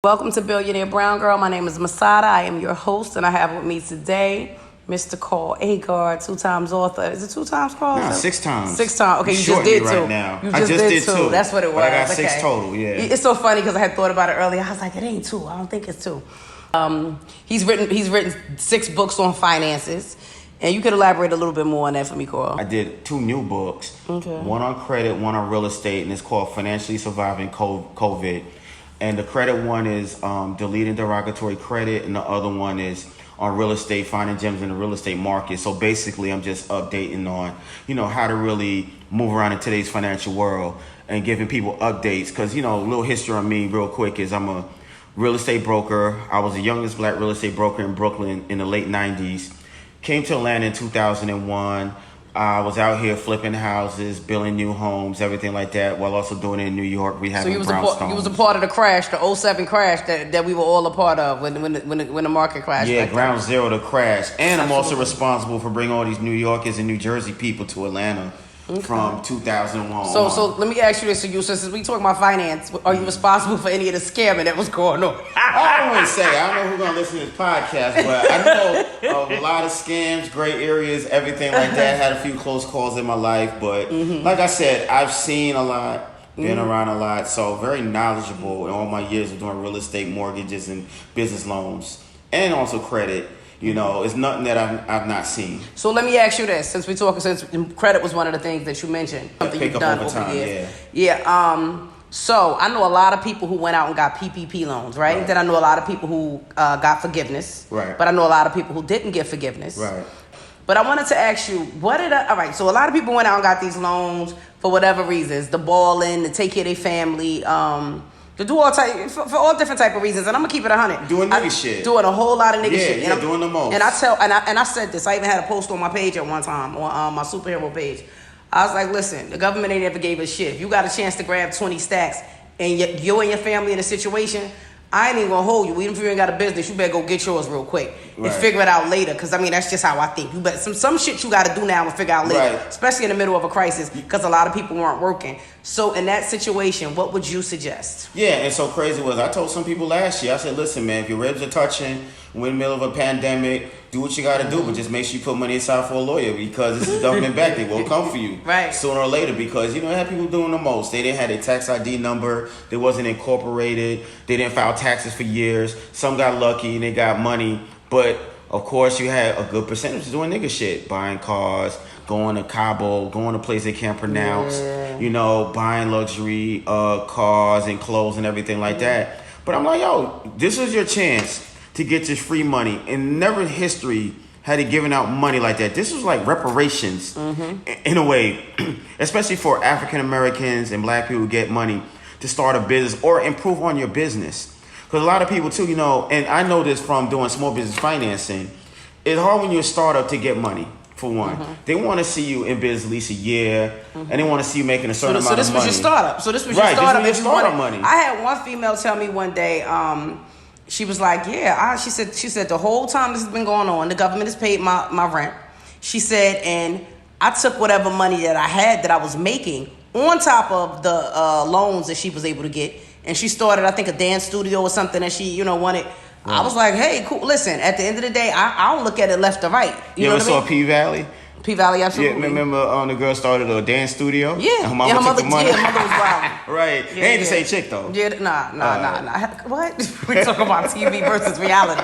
Welcome to Billionaire Brown Girl. My name is Masada. I am your host, and I have with me today Mr. Carl Agar, 2 times author. Is it 2 times, Carl? No, 6 times. 6 times. Okay, you just Shorting did me two. right now. You I just did two. That's what it was. But I got 6 okay. total, yeah. It's so funny because I had thought about it earlier. I was like, it ain't 2. I don't think it's 2. He's written 6 books on finances. And you could elaborate a little bit more on that for me, Carl. I did 2 new books. Okay. One on credit, one on real estate, and it's called Financially Surviving COVID. And the credit one is deleting derogatory credit, and the other one is on real estate, finding gems in the real estate market. So basically, I'm just updating on, how to really move around in today's financial world and giving people updates. Because, a little history on me real quick is I'm a real estate broker. I was the youngest black real estate broker in Brooklyn in the late 90s. Came to Atlanta in 2001. I was out here flipping houses, building new homes, everything like that, while also doing it in New York, rehabbing brownstones. So you was a part of the crash, the '07 crash that we were all a part of when the market crashed. Yeah, like ground zero to crash. And I'm also responsible for bringing all these New Yorkers and New Jersey people to Atlanta from 2001. So let me ask you this: since we talking about finance, are you responsible for any of the scamming that was going on? I don't want to say. I don't know who's gonna listen to this podcast, but I know a lot of scams, gray areas, everything like that. Had a few close calls in my life, but like I said, I've seen a lot, been around a lot, so very knowledgeable in all my years of doing real estate, mortgages, and business loans, and also credit. It's nothing that I've not seen. So let me ask you this: since credit was one of the things that you mentioned, something you've done over the years. Yeah. So I know a lot of people who went out and got PPP loans, right? Then I know a lot of people who got forgiveness, right? But I know a lot of people who didn't get forgiveness, right? But I wanted to ask you, all right, so a lot of people went out and got these loans for whatever reasons, the balling, to take care of their family, to do for all different type of reasons, and I'm gonna keep it 100. Doing nigga shit. Doing a whole lot of nigga shit. Yeah, doing the most. And I said this. I even had a post on my page at one time on my superhero page. I was like, listen, the government ain't ever gave us shit. If you got a chance to grab 20 stacks and you and your family in a situation, I ain't even gonna hold you. Even if you ain't got a business, you better go get yours real quick and figure it out later. Because that's just how I think. You better some shit you got to do now and figure out later, especially in the middle of a crisis, because a lot of people weren't working. So in that situation, what would you suggest? Yeah, and so crazy was I told some people last year. I said, listen, man, if your ribs are touching, we're in the middle of a pandemic, do what you got to do, but just make sure you put money aside for a lawyer, because this is government backed. They will come for you sooner or later, because they had people doing the most. They didn't have a tax ID number. They wasn't incorporated. They didn't file taxes for years. Some got lucky and they got money, but of course you had a good percentage doing nigga shit, buying cars, going to Cabo, going to places they can't pronounce, buying luxury cars and clothes and everything like that. But I'm like, yo, this is your chance to get this free money. And never in history had he given out money like that. This was like reparations in a way, especially for African Americans and black people who get money to start a business or improve on your business. Because a lot of people too, and I know this from doing small business financing, it's hard when you're a startup to get money. For one, they want to see you in business at least a year, and they want to see you making a certain amount of money. So this was your startup. So this was your startup. This was your startup money. I had one female tell me one day, she was like, she said the whole time this has been going on, the government has paid my rent. She said, and I took whatever money that I had that I was making on top of the loans that she was able to get, and she started, I think, a dance studio or something that she, wanted. Right. I was like, hey, cool. Listen, at the end of the day, I don't look at it left or right. You ever saw P-Valley? P-Valley, absolutely. Yeah, remember the girl started a dance studio? Yeah. Her mother took the money. Yeah, her mother was wild. Right. Yeah, they ain't the same chick, though. Yeah, nah. What? We're talking about TV versus reality.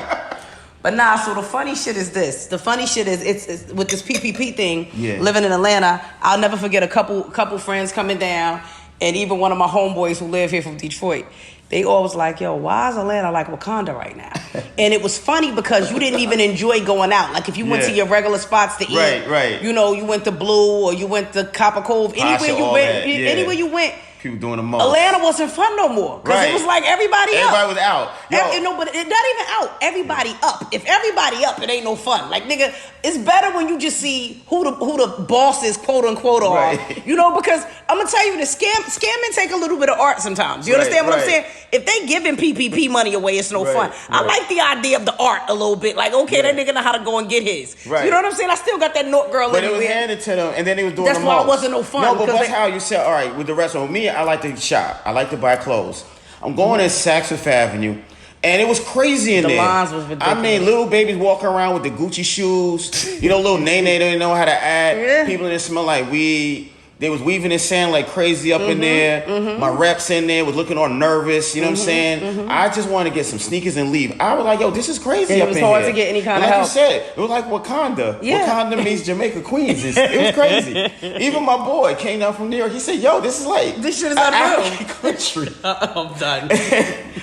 But so the funny shit is this. The funny shit is it's with this PPP thing, living in Atlanta, I'll never forget a couple friends coming down, and even one of my homeboys who live here from Detroit. They always like, yo, why is Atlanta like Wakanda right now? And it was funny because you didn't even enjoy going out. Like if you went to your regular spots to eat, right. You went to Blue or you went to Copper Cove, anywhere you went, people doing the most. Atlanta wasn't fun no more because it was like everybody was out. But not even out. Everybody up. If everybody up, it ain't no fun. Like nigga, it's better when you just see who the bosses quote unquote are. Right. Because I'm gonna tell you this scamming take a little bit of art sometimes. You understand what I'm saying? If they giving PPP money away, it's no fun. I like the idea of the art a little bit. Like okay, that nigga know how to go and get his. Right. You know what I'm saying? I still got that North girl. But it was handed to them, and then they was doing. That's why it wasn't no fun. No, but that's how you said. All right, with the rest of me, I like to shop. I like to buy clothes. I'm going in Saks Fifth Avenue. And it was crazy in there. The lines was ridiculous. I mean, little babies walking around with the Gucci shoes. You know, little Nene didn't know how to act. Yeah. People that smell like weed. They was weaving and sand like crazy up in there. My reps in there was looking all nervous. You know what I'm saying? I just wanted to get some sneakers and leave. I was like, yo, this is crazy up in here. It was hard to get any kind of help. help. Like you said, it was like Wakanda. Yeah. Wakanda means Jamaica, Queens. It was crazy. Even my boy came down from New York. He said, yo, this is like... This shit is unreal. Country. I'm done.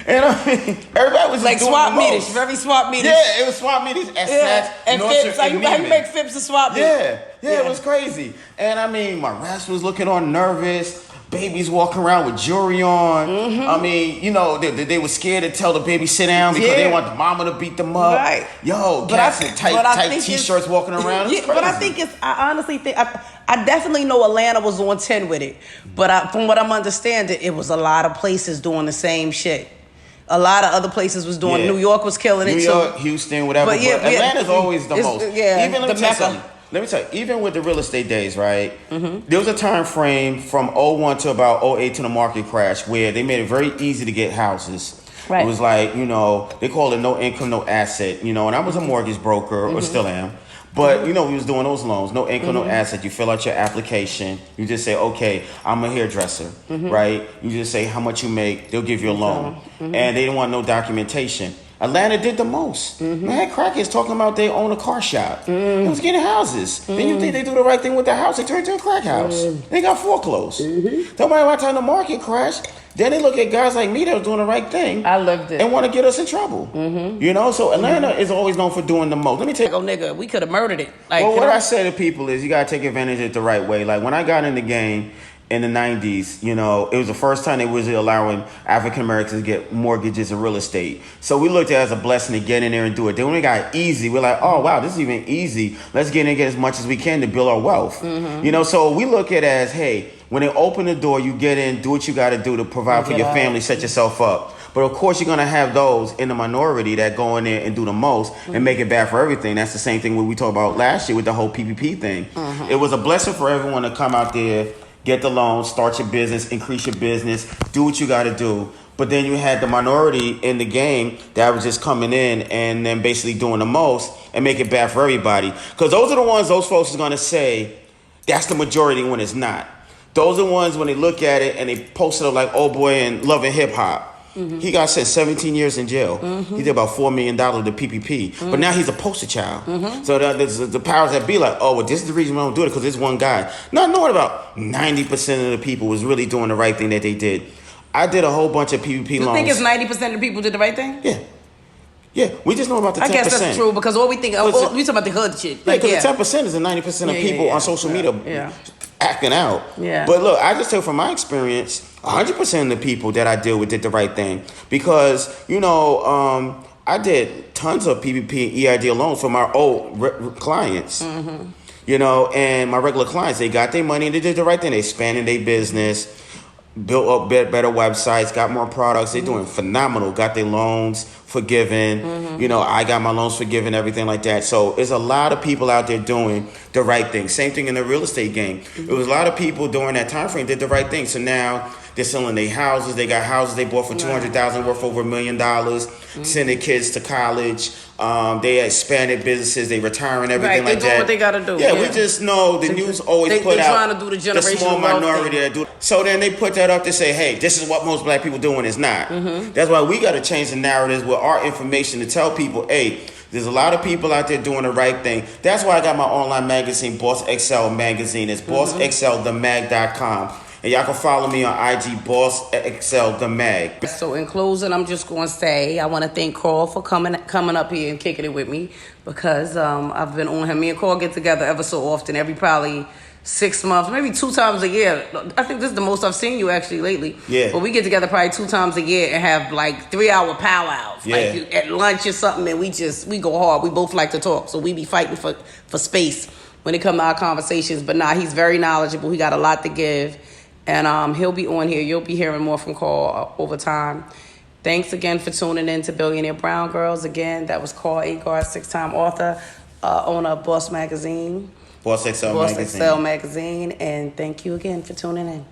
And I mean, everybody was like just swap meetings. Very swap meetings. Yeah, it was swap meetings at Saks. And Phipps. Like, how you make Phipps a swap meeting? Yeah, it was crazy. And I mean, my raps was looking all nervous. Babies walking around with jewelry on. I mean, you know, they were scared to tell the baby sit down because they want the mama to beat them up. Right. Yo, cats in tight t-shirts walking around. Yeah, but I think I honestly think, I definitely know Atlanta was on 10 with it. But from what I'm understanding, it was a lot of places doing the same shit. A lot of other places was doing. New York was killing it too. New York, Houston, whatever. But Atlanta's always the most. Yeah, even let me tell you, even with the real estate days, right? There was a time frame from 01 to about 08 to the market crash where they made it very easy to get houses. Right. It was like, you know, they call it no income, no asset, you know, and I was a mortgage broker, or still am. But, you know, we was doing those loans. No income, no asset. You fill out your application. You just say, okay, I'm a hairdresser, right? You just say how much you make. They'll give you a loan. And they didn't want no documentation. Atlanta did the most. Man, crackheads talking about they own a car shop. They was getting houses. Then you think they do the right thing with the house, they turn into a crack house. They got foreclosed. Somebody by the time the market crashed, then they look at guys like me that was doing the right thing. I loved it. And want to get us in trouble. You know, so Atlanta is always known for doing the most. Let me tell you. Oh, nigga, we could have murdered it. Like, well, what I say to people is you got to take advantage of it the right way. Like, when I got in the game in the 90s, you know, it was the first time they was allowing African Americans to get mortgages and real estate. So we looked at it as a blessing to get in there and do it. Then when it got easy, we're like, oh, wow, this is even easy. Let's get in and get as much as we can to build our wealth. You know, so we look at it as, hey, when they open the door, you get in, do what you got to do to provide for your family, set yourself up. But of course, you're going to have those in the minority that go in there and do the most and make it bad for everything. That's the same thing what we talked about last year with the whole PPP thing. It was a blessing for everyone to come out there, get the loan, start your business, increase your business, do what you got to do. But then you had the minority in the game that was just coming in and then basically doing the most and make it bad for everybody. Because those are the ones those folks are going to say that's the majority when it's not. Those are the ones when they look at it and they post it up like old boy and Love and Hip Hop. He got sent 17 years in jail. He did about $4 million to PPP. But now he's a poster child. So the powers that be like, oh, well, this is the reason we don't do it because this one guy. Not knowing about 90% of the people was really doing the right thing that they did. I did a whole bunch of PPP loans. You think it's 90% of the people did the right thing? Yeah. Yeah, we just know about the 10%. I guess that's true because all we think, we talk about the hood shit. Like, because the 10% is the 90% of people on social media acting out. Yeah. But look, I just tell from my experience, 100% of the people that I deal with did the right thing because, you know, I did tons of PPP and EID loans for my old clients. You know, and my regular clients, they got their money and they did the right thing. They expanded their business, built up better websites, got more products. They're doing phenomenal. Got their loans forgiven. You know, I got my loans forgiven, everything like that. So there's a lot of people out there doing the right thing. Same thing in the real estate game. There was a lot of people during that time frame did the right thing. So now they're selling their houses. They got houses they bought for $200,000 worth over $1 million. Sending kids to college. They expanded businesses. They retiring everything like that. They doing what they gotta do. Yeah, we just know the news always put out trying to do the small minority that do. So then they put that up to say, hey, this is what most black people do when it's not. That's why we got to change the narratives with our information to tell people, hey, there's a lot of people out there doing the right thing. That's why I got my online magazine, Boss XL Magazine. It's bossxlthemag.com. And y'all can follow me on IG, Boss XL The Mag. So in closing, I'm just going to say I want to thank Carl for coming up here and kicking it with me because I've been on him. Me and Carl get together ever so often, every probably 6 months, maybe 2 times a year. I think this is the most I've seen you actually lately. Yeah. But we get together probably 2 times a year and have like 3-hour powwows. Yeah. Like at lunch or something, and we go hard. We both like to talk, so we be fighting for space when it comes to our conversations. But he's very knowledgeable. He got a lot to give. And he'll be on here. You'll be hearing more from Carl over time. Thanks again for tuning in to Billionaire Brown Girls. Again, that was Carl Agard, 6-time author, owner of Boss Magazine. Boss XL Magazine. And thank you again for tuning in.